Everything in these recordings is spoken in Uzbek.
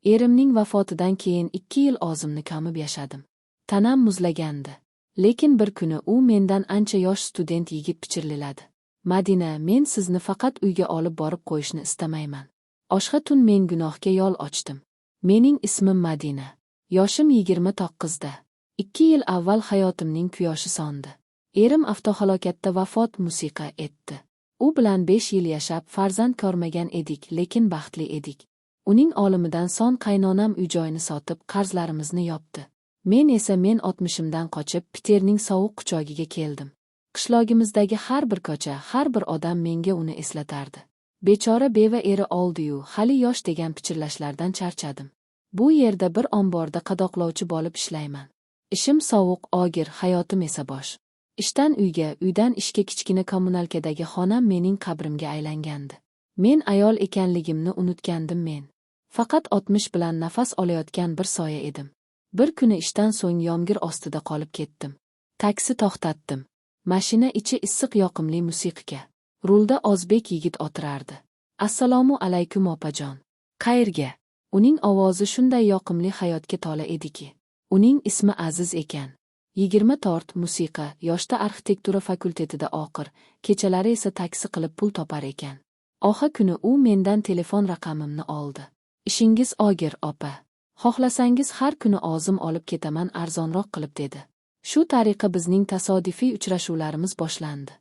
Erimning vafotidan keyin 2 yil og'zimni kamib yashadim. Tanam muzlagandi. Lekin bir kuni u mendan ancha yosh student yigit pichirladi. Madina, men sizni faqat uyga olib borib qo'yishni istamayman. Oshqa tun men gunohga yo'l ochdim. Mening ismim Madina. Yoshim 29da. 2 yil avval hayotimning quyoshi sondi. Erim avtohalokatda vafot musiqa etdi. U bilan 5 yil yashab, farzand ko'rmagan edik, lekin baxtli edik. Uning o'limidan so'ng qaynonam uy-joyini sotib, qarzlarimizni yopdi. Men 60imdan qochib, Piterning sovuq quchogiga keldim. Qishlog'imizdagi har bir ko'cha, har bir odam menga uni eslatardi. Bechora beva eri oldi-yu, hali yosh degan pichirlashlardan charchadim. Bu yerda bir omborda qadoqlovchi bo'lib ishlayman. Ishim sovuq, og'ir, hayotim esa bosh. Ishdan uyga, uydan ishga kichkina kommunalkadagi xonam mening qabrimga aylangandi. Men ayol ekanligimni unutgandim men. Faqat 60 bilan nafas olayotgan bir soya edim. Bir kuni ishdan so'ng yomg'ir ostida qolib ketdim. Taksi to'xtatdim. Mashina ichi issiq yoqimli musiqa. Rulda o'zbek yigit o'tirardi. Assalomu alaykum opajon. Qayerga? Uning ovozi shunday yoqimli hayotga to'la ediki. Uning ismi Aziz ekan. 24 musiqa, yoshda arxitektura fakultetida o'qir, kechalari esa taksi qilib pul topar ekan. Oxir kuni u mendan telefon raqamimni oldi. Ishingiz og'ir, opa. Xohlasangiz har kuni o'zim olib ketaman arzonroq qilib dedi. Shu tariqa bizning tasodifiy uchrashuvlarimiz boshlandi.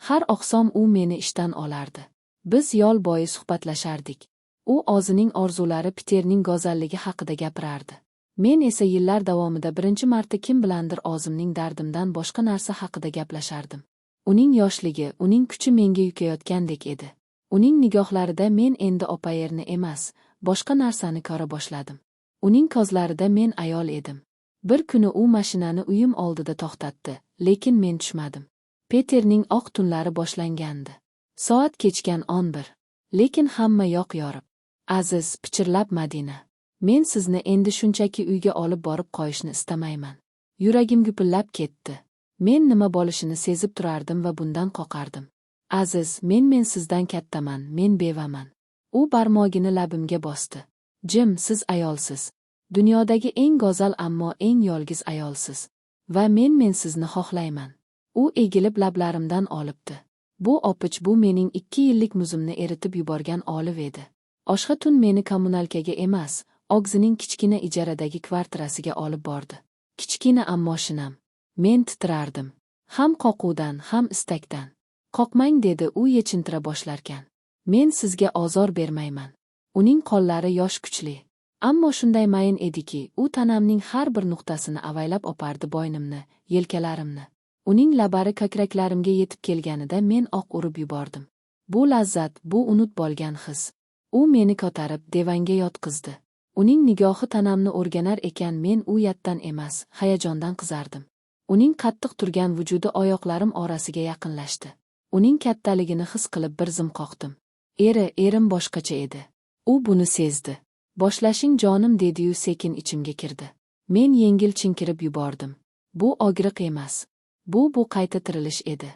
Har oqshom u meni ishdan olardi. Biz yo'l bo'yi suhbatlashardik. U o'zining orzulari Piterning go'zalligi haqida gapirardi. Men esa yillar davomida birinchi marta kim bilandir o'zimning dardimdan boshqa narsa haqida gaplashardim. Uning yoshligi, uning kuchi menga yukayotgandek edi. Uning nigohlarida men endi opayerni emas, boshqa narsani ko'ra boshladim. Uning ko'zlarida men ayol edim. Bir kuni u mashinani uyim oldida to'xtatdi, lekin men tushmadim. Peterning oq tunlari boshlangandi. Soat kechgan 11. Lekin hamma yoq yorib. Aziz, pichirlab Madina. Men sizni endi shunchaki uyga olib borib qo'yishni istamayman. Yuragim gupillab ketdi. Men nima bo'lishini sezib turardim va bundan qo'rqardim. Aziz, men sizdan kattaman, men bevaman. U barmog'ini labimga bosdi. Jim, siz ayolsiz. Dunyodagi eng go'zal ammo eng yolg'iz ayolsiz. Va men sizni xohlayman. U egilib lablarimdan olibdi. Bu opich, bu mening 2 yillik muzimni eritib yuborgan oliv edi. Oshqa tun meni kommunalkaga emas, og'zining kichkina ijaradagi kvartirasiga olib bordi. Kichkina ammo shinam. Men titrardim. Ham qo'rquvdan, ham istakdan. Qo'rqmang dedi u yechintira boshlarkan. Men sizga ozor bermayman. Uning qo'llari yosh kuchli. Ammo shunday mayin ediki, u tanamning har bir nuqtasini avaylab opardi bo'ynimni, yelkalarimni. Uning lablari ko'kraklarimga yetib kelganida men oq urib yubordim. Bu lazzat, bu unut bo'lgan his. U meni ko'tarib divanga yotqizdi. Uning nigohi tanamni o'rganar ekan, men u yatdan emas, hayajondan qizardim. Uning qattiq turgan vujudi oyoqlarim orasiga yaqinlashdi. Uning kattaligini his qilib bir zum qoqdim. Erim boshqacha edi. U buni sezdi. Boshlashing jonim dedi-yu sekin ichimga kirdi. Men yengil chinkirib yubordim. Bu og'riq emas. Bu qayta tirilish edi.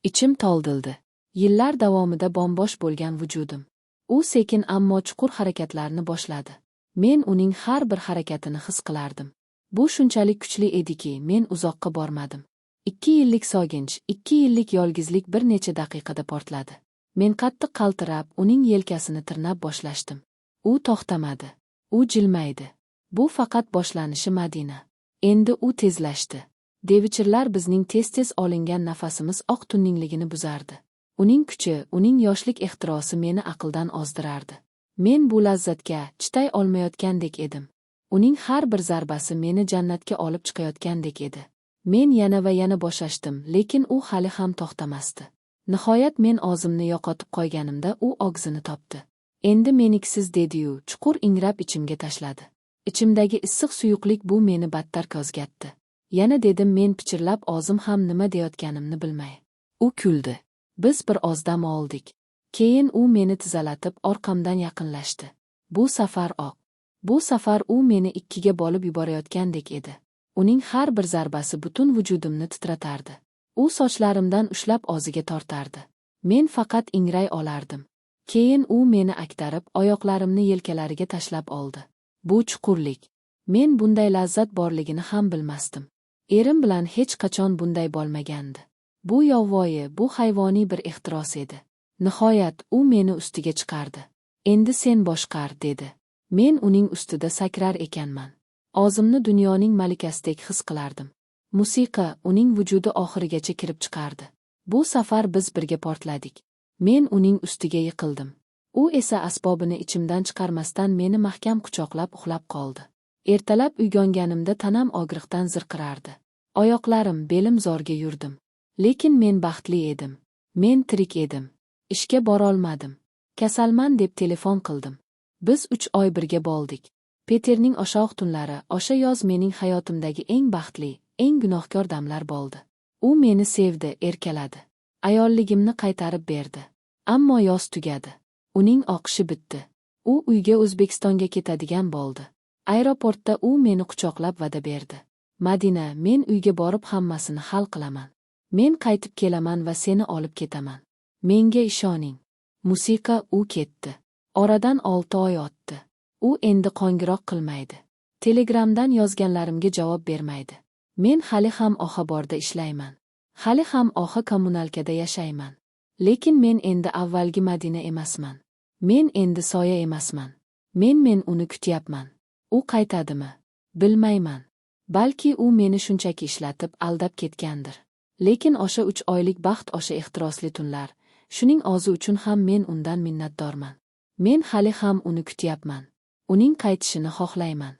Ichim to'ldildi. Yillar davomida bombosh bo'lgan vujudim. U sekin ammo chuqur harakatlarni boshladi. Men uning har bir harakatini his qilardim. Bu shunchalik kuchli ediki, men uzoqqa bormadim. 2 yillik sog'inch, 2 yillik yolg'izlik bir necha daqiqada portladi. Men qattiq qaltirab, uning yelkasini tirnab boshlashdim. U to'xtamadi. U jilmaydi. Bu faqat boshlanishi Madina. Endi u tezlashdi. Devichirlar bizning tez-tez olingan nafasimiz oq tunningligini buzardi. Uning kuchi, uning yoshlik ehtirosi meni aqldan ozdirardi. Men bu lazzatga chiday olmayotgandek edim. Uning har bir zarbasi meni jannatga olib chiqayotgandek edi. Men yana va yana boshlashdim, lekin u hali ham to'xtamasdi. Nihoyat men o'zimni yo'qotib qo'yganimda u og'zini topdi. Endi meniksiz dedi-yu, chuqur ingrab ichimga tashladi. Ichimdagi issiq suyuqlik bu meni battar ko'zgatdi. Yana dedim men pichirlab o'zim ham nima deyotganimni bilmay. U kuldi. Biz bir oz dam oldik. Keyin u meni tizalatib orqamdan yaqinlashdi. Bu safar oq. Bu safar u meni ikkiga bo'lib yuborayotgandek edi. Uning har bir zarbasi butun vujudimni titratardi. U sochlarimdan ushlab o'ziga tortardi. Men faqat ingray olardim. Keyin u meni aktarib, oyoqlarimni yelkalariga tashlab oldi. Bu chuqurlik. Men bunday lazzat borligini ham bilmasdim. Erim bilan hech qachon bunday bo'lmagandi. Bu yovvoyi, bu hayvoniy bir ehtiros edi. Nihoyat u meni ustiga chiqardi. Endi sen boshqar, dedi. Men uning ustida sakrar ekanman. Og'zimni dunyoning malikasidek his qilardim. Musiqa uning vujudi oxirigacha kirib chiqardi. Bu safar biz birga portladik. Men uning ustiga yiqildim. U esa asbobini ichimdan chiqarmasdan meni mahkam quchoqlab uxlab qoldi. Ertalab uyg'onganimda tanam og'riqdan zirqirardi. Oyoqlarim, belim zorga yurdim. Lekin men baxtli edim. Men tirik edim. Ishga borolmadim. Kasalman deb telefon qildim. Biz 3 oy birga bo'ldik. Peterning o'sha tunlari, o'sha yoz mening hayotimdagi eng baxtli, eng gunohkor damlar bo'ldi. U meni sevdi, erkaladi. Ayolligimni qaytarib berdi. Ammo yoz tugadi. Uning o'qishi bitdi. U uyga O'zbekistonga ketadigan bo'ldi. Aeroportda u meni quchoqlab va'da berdi. Madina, men uyga borib hammasini hal qilaman. Men qaytib kelaman va seni olib ketaman. Menga ishoning. Musiqa u ketdi. Oradan 6 oy o'tdi. U endi qo'ng'iroq qilmaydi. Telegramdan yozganlarimga javob bermaydi. Men hali ham Oxaborda ishlayman. Hali ham Oxa kommunalkada yashayman. Lekin men endi avvalgi Madina emasman. Men endi soya emasman. Men uni kutyapman. U qaytadimi? Bilmayman. Balki u meni shunchaki ishlatib, aldab ketgandir. Lekin o'sha 3 oylik baxt, o'sha ehtirosli tunlar, shuning o'zi uchun ham men undan minnatdorman. Men hali ham uni kutyapman. Uning qaytishini xohlayman.